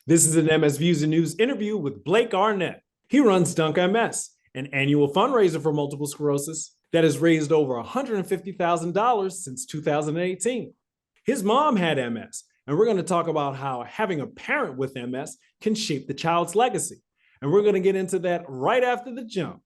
This is an MS Views and News interview with Blake Arnet. He runs Dunk MS, an annual fundraiser for multiple sclerosis that has raised over $150,000 since 2018. His mom had MS, and we're going to talk about how having a parent with MS can shape the child's legacy. And we're going to get into that right after the jump.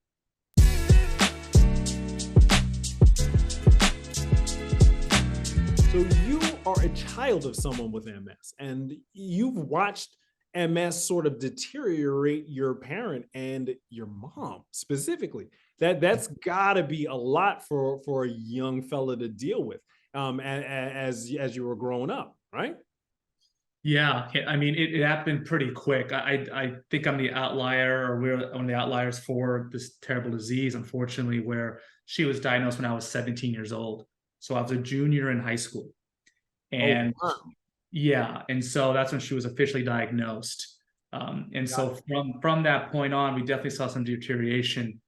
So you are a child of someone with MS, and you've watched MS sort of deteriorate your parent and your mom specifically. That's got to be a lot for a young fella to deal with as you were growing up, right? Yeah, I mean, it happened pretty quick. I think I'm the outlier, or we're one of the outliers for this terrible disease, unfortunately, where she was diagnosed when I was 17 years old. So I was a junior in high school. And Oh, wow. yeah, and so that's when she was officially diagnosed. And so from that point on, we definitely saw some deterioration.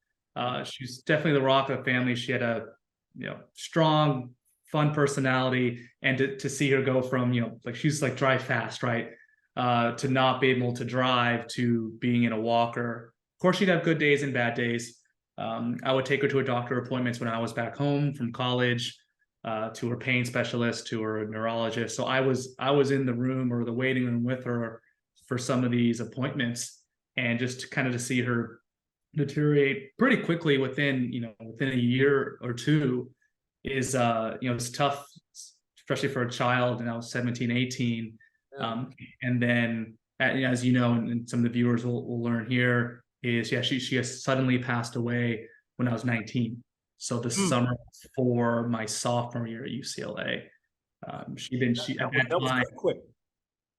She's definitely the rock of the family. She had a strong, fun personality, and to see her go from like she's like drive fast, right, to not be able to drive to being in a walker. Of course, she'd have good days and bad days. I would take her to her doctor appointments when I was back home from college, to her pain specialist, to her neurologist. So I was in the room or the waiting room with her for some of these appointments, and just kind of to see her deteriorate pretty quickly within a year or two is it's tough, especially for a child. And I was 17, 18. And then as you know, and some of the viewers will learn here, is she has suddenly passed away when I was 19. So the summer before my sophomore year at UCLA. She at that time, Quick.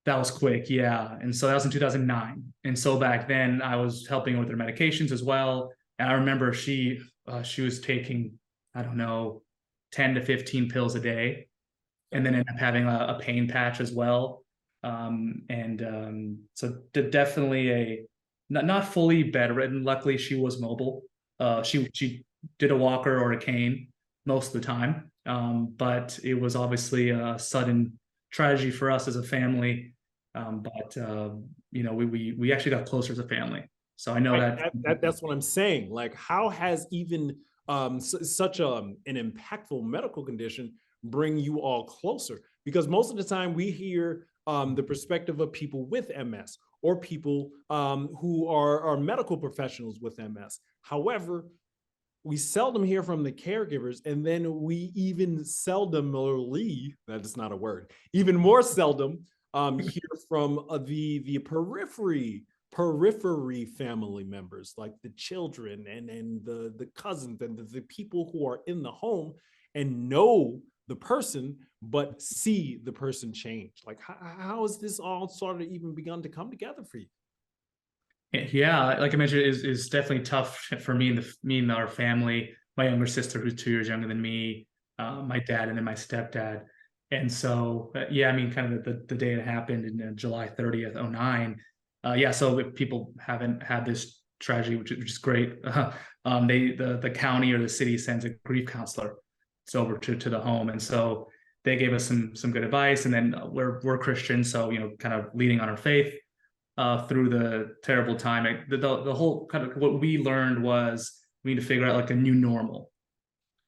that was quick, yeah. And so that was in 2009. And so back then I was helping her with her medications as well. And I remember she was taking, I don't know, 10 to 15 pills a day, and then ended up having a pain patch as well. So definitely a not fully bedridden. Luckily, she was mobile. She did a walker or a cane most of the time. But it was obviously a sudden tragedy for us as a family. We actually got closer as a family. So I know that's what I'm saying. Like, how has even such an impactful medical condition bring you all closer? Because most of the time we hear the perspective of people with MS, or people who are medical professionals with MS. However, we seldom hear from the caregivers, and then we even seldomly, that is not a word, even more seldom hear from the periphery family members, like the children and the cousins and the people who are in the home and know the person, but see the person change. Like, how has this all sort of even begun to come together for you? Yeah, like I mentioned, is definitely tough for me and our family. My younger sister, who's 2 years younger than me, my dad, and then my stepdad. And so, yeah, I mean, kind of the day it happened in July 30th, 09. Yeah, so if people haven't had this tragedy, which is great, the county or the city sends a grief counselor over to the home, and so they gave us some good advice. And then we're Christians, so kind of leading on our faith through the terrible time. The whole kind of what we learned was we need to figure out like a new normal,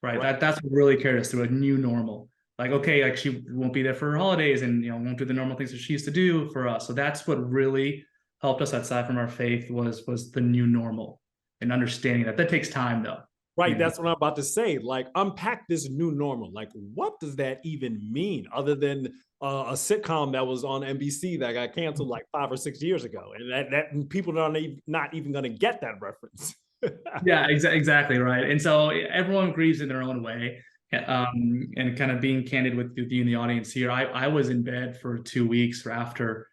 right? That's what really carried us through, a new normal. Like, okay, like she won't be there for her holidays, and won't do the normal things that she used to do for us. So that's what really helped us, aside from our faith, was the new normal, and understanding that takes time, though. Right, that's what I'm about to say. Like, unpack this new normal. Like, what does that even mean, other than a sitcom that was on NBC that got canceled like 5 or 6 years ago, and that people are not even going to get that reference. Yeah, exactly right. And so everyone grieves in their own way. And kind of being candid with you in the audience here, I was in bed for 2 weeks after.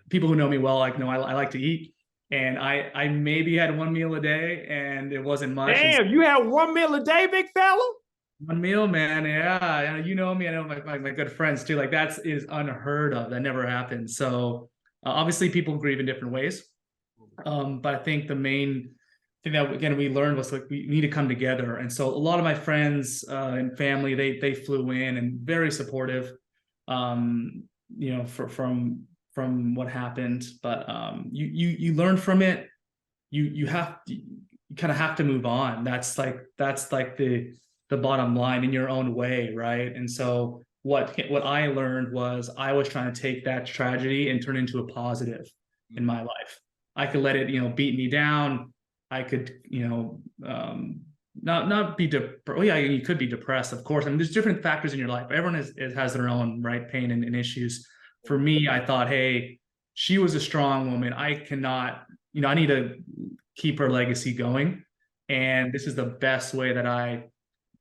People who know me well, like, know I like to eat, and I maybe had one meal a day, and it wasn't much. Damn, you had one meal a day, big fella? One meal, man. Yeah, you know me. I know my good friends too. Like, that is unheard of. That never happens. So obviously, people grieve in different ways. But I think the main thing that again we learned was, like, we need to come together. And so a lot of my friends and family, they flew in, and very supportive. From from what happened, but you learn from it. You kind of have to move on. That's like the bottom line in your own way, right? And so what I learned was I was trying to take that tragedy and turn it into a positive in my life. I could let it, beat me down. I could, not be well, yeah, you could be depressed, of course. I mean, there's different factors in your life. Everyone has their own, right, pain and issues. For me, I thought, hey, she was a strong woman. I cannot, I need to keep her legacy going. And this is the best way that I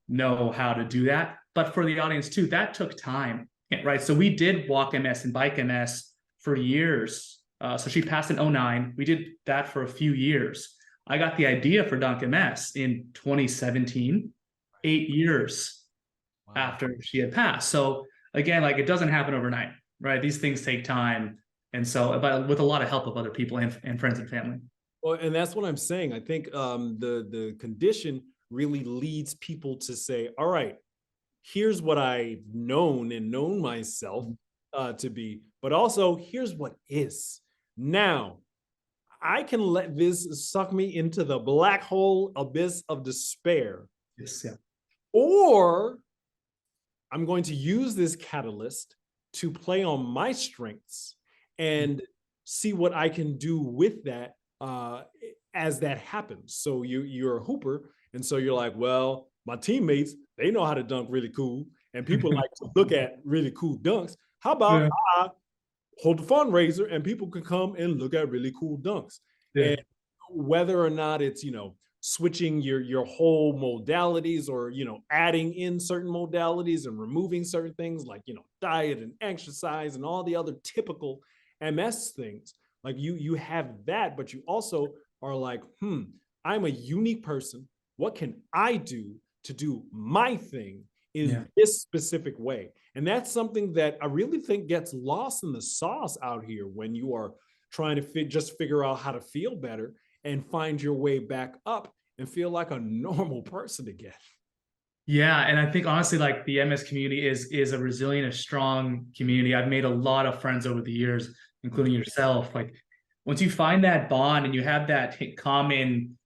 know how to do that. But for the audience too, that took time, right? So we did walk MS and bike MS for years. So she passed in 2009. We did that for a few years. I got the idea for Dunk MS in 2017, 8 years after she had passed. So again, like, it doesn't happen overnight, right? These things take time. And so, but with a lot of help of other people and friends and family. Well, and that's what I'm saying. I think the condition really leads people to say, all right, here's what I've known myself to be, but also here's what is. Now, I can let this suck me into the black hole abyss of despair. Yes, yeah. Or I'm going to use this catalyst to play on my strengths and see what I can do with that as that happens. So you're a hooper, and so you're like, well, my teammates, they know how to dunk really cool, and people like to look at really cool dunks. How about I hold a fundraiser and people can come and look at really cool dunks? And whether or not it's, switching your whole modalities, or, adding in certain modalities and removing certain things like, diet and exercise and all the other typical MS things. Like you have that, but you also are like, I'm a unique person. What can I do to do my thing in this specific way? And that's something that I really think gets lost in the sauce out here when you are trying to just figure out how to feel better and find your way back up and feel like a normal person again. Yeah, and I think honestly, like, the MS community is a resilient, a strong community. I've made a lot of friends over the years, including yourself. Like, once you find that bond and you have that common,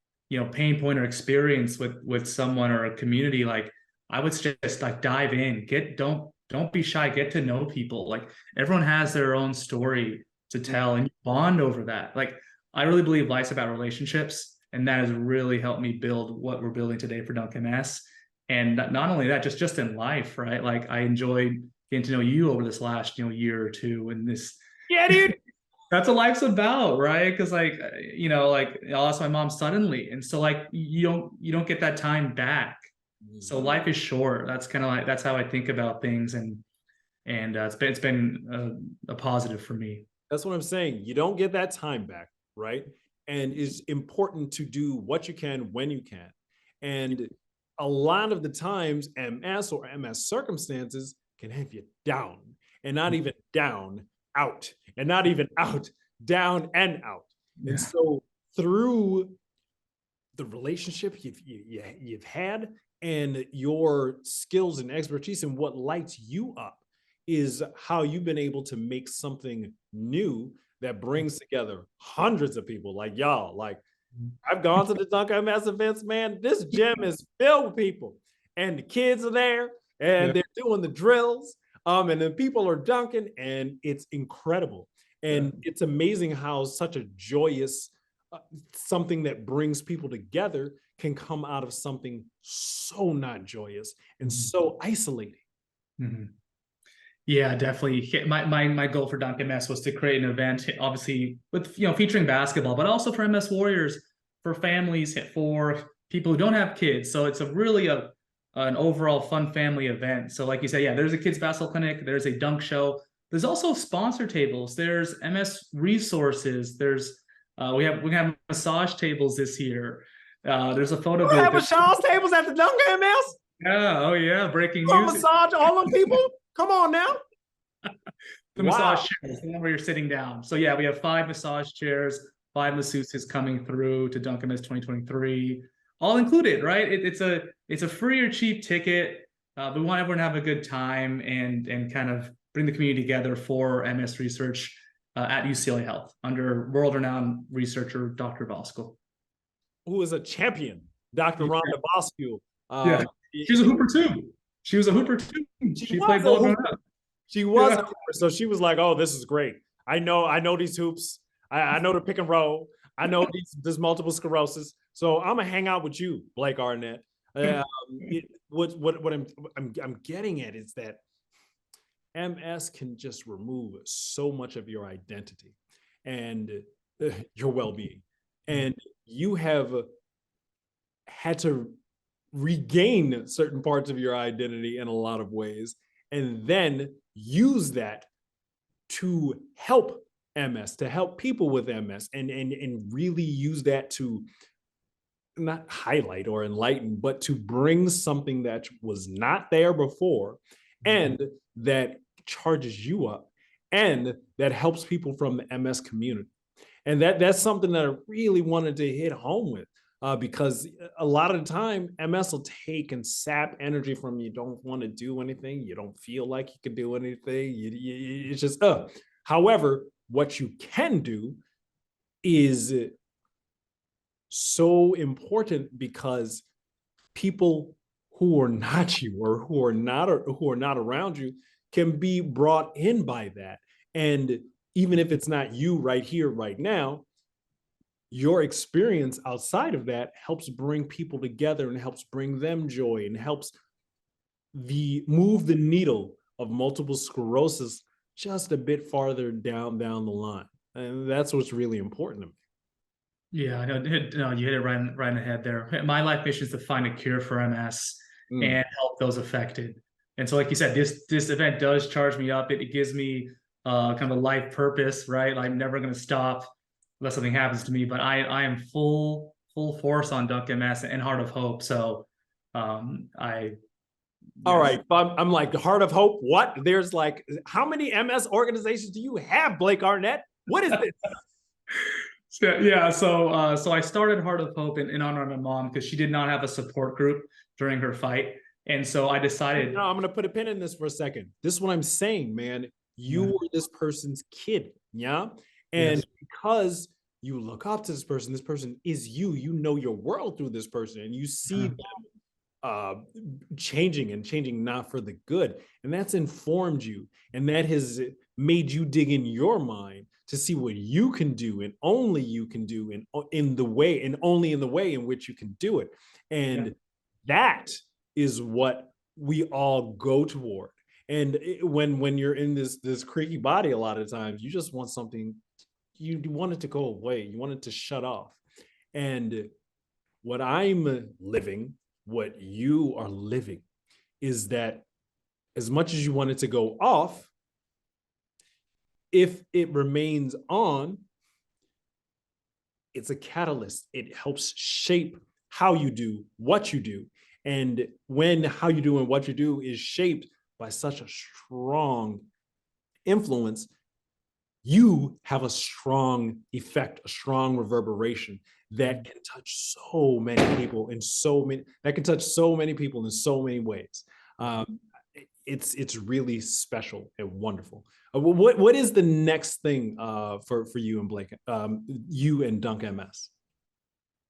pain point or experience with someone or a community, like, I would just like dive in, don't be shy, get to know people. Like, everyone has their own story to tell, and you bond over that. Like, I really believe life's about relationships, and that has really helped me build what we're building today for Dunk MS. And not only that, just in life, right? Like, I enjoyed getting to know you over this last, year or two, and this. Yeah, dude. That's what life's about, right? Because like, I lost my mom suddenly, and so like you don't get that time back. So life is short. That's kind of like, that's how I think about things, and it's been a positive for me. That's what I'm saying. You don't get that time back, right? And it's important to do what you can when you can. And a lot of the times, MS or MS circumstances can have you down, and not even down, out, and not even out, down and out. Yeah. And so through the relationship you've had and your skills and expertise and what lights you up is how you've been able to make something new that brings together hundreds of people like y'all. Like, I've gone to the Dunk MS events, man. This gym is filled with people, and the kids are there, and they're doing the drills, and then people are dunking, and it's incredible. And it's amazing how such a joyous something that brings people together can come out of something so not joyous and so isolating. Yeah, definitely. My goal for Dunk MS was to create an event, obviously with featuring basketball, but also for MS warriors, for families, for people who don't have kids. So it's really an overall fun family event. So like you said, there's a kids basketball clinic, there's a dunk show, there's also sponsor tables, there's MS resources, there's we have massage tables this year. There's a photo booth. We have massage tables at the Dunk MS? Yeah, oh yeah, breaking news. Massage all them people? Come on now. The massage chairs, the one where you're sitting down. So yeah, we have 5 massage chairs, 5 masseuses coming through to Dunk MS 2023, all included, right? It's a free or cheap ticket. We want everyone to have a good time and kind of bring the community together for MS research. at UCLA Health under world-renowned researcher Dr. Voskal. Who is a champion, Dr. Yeah. Rhonda Bosque. Yeah, she's a hooper too. She was a hooper too. She played ball growing up. She was a hooper, so she was like, "Oh, this is great. I know these hoops. I know the pick and roll. I know this multiple sclerosis. So I'm gonna hang out with you, Blake Arnet." What I'm getting at is that MS can just remove so much of your identity and your well-being, and you have had to regain certain parts of your identity in a lot of ways, and then use that to help MS, to help people with MS, and really use that to not highlight or enlighten, but to bring something that was not there before, and that charges you up, and that helps people from the MS community. And that's something that I really wanted to hit home with, because a lot of the time MS will take and sap energy from you. Don't want to do anything. You don't feel like you can do anything. It's just, however, what you can do is so important, because people who are not you, or who are not around you, can be brought in by that. And even if it's not you right here, right now, your experience outside of that helps bring people together and helps bring them joy and helps move the needle of multiple sclerosis just a bit farther down the line. And that's what's really important to me. Yeah, I know. No, you hit it right in the head there. My life mission is to find a cure for MS and help those affected. And so, like you said, this event does charge me up. It gives me kind of a life purpose, right? I'm never going to stop unless something happens to me. But I am full force on Dunk MS and Heart of Hope. So all right, I'm like, the Heart of Hope. What? There's like, how many MS organizations do you have, Blake Arnet? What is this? Yeah, so I started Heart of Hope in honor of my mom, because she did not have a support group during her fight. And so I decided. No, I'm going to put a pin in this for a second. This is what I'm saying, man. You were this person's kid, yeah? And because you look up to this person is you. You know your world through this person, and you see them changing not for the good. And that's informed you, and that has made you dig in your mind to see what you can do, and only you can do, and only in the way in which you can do it. And that is what we all go toward. And when you're in this creaky body, a lot of times you just want something, you want it to go away, you want it to shut off. And what I'm living, what you are living, is that as much as you want it to go off, if it remains on, it's a catalyst. It helps shape how you do what you do. And when how you do and what you do is shaped by such a strong influence, you have a strong effect, a strong reverberation that can touch so many people in so many ways. It's really special and wonderful. What is the next thing for you and Blake, you and Dunk MS?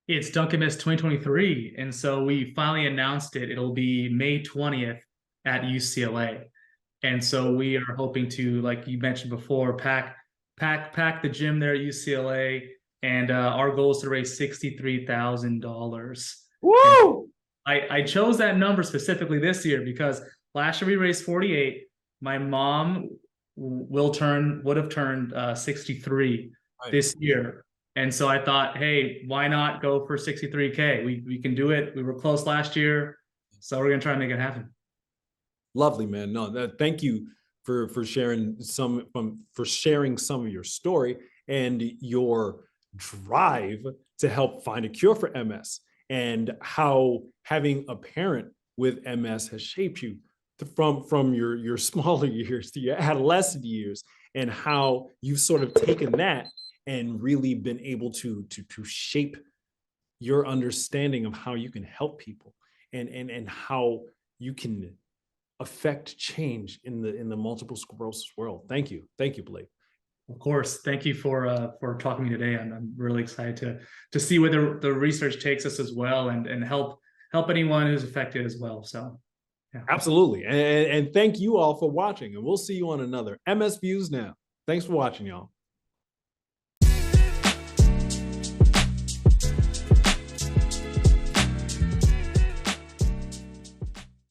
It's Dunk MS 2023, and so we finally announced it. It'll be May 20th at UCLA, and so we are hoping to, like you mentioned before, pack the gym there at UCLA, and our goal is to raise $63,000. Woo! I chose that number specifically this year because last year we raised 48. My mom would have turned 63 this year. And so I thought, hey, why not go for 63K? We can do it. We were close last year, so we're gonna try to make it happen. Lovely, man. No, thank you for sharing some of your story and your drive to help find a cure for MS, and how having a parent with MS has shaped you from your smaller years to your adolescent years, and how you've sort of taken that and really been able to shape your understanding of how you can help people, and how you can affect change in the multiple sclerosis world. Thank you, Blake. Of course. Thank you for talking to me today. I'm really excited to see where the research takes us as well, and help anyone who's affected as well. So yeah. Absolutely. And thank you all for watching, and we'll see you on another MS Views Now. Thanks for watching, y'all.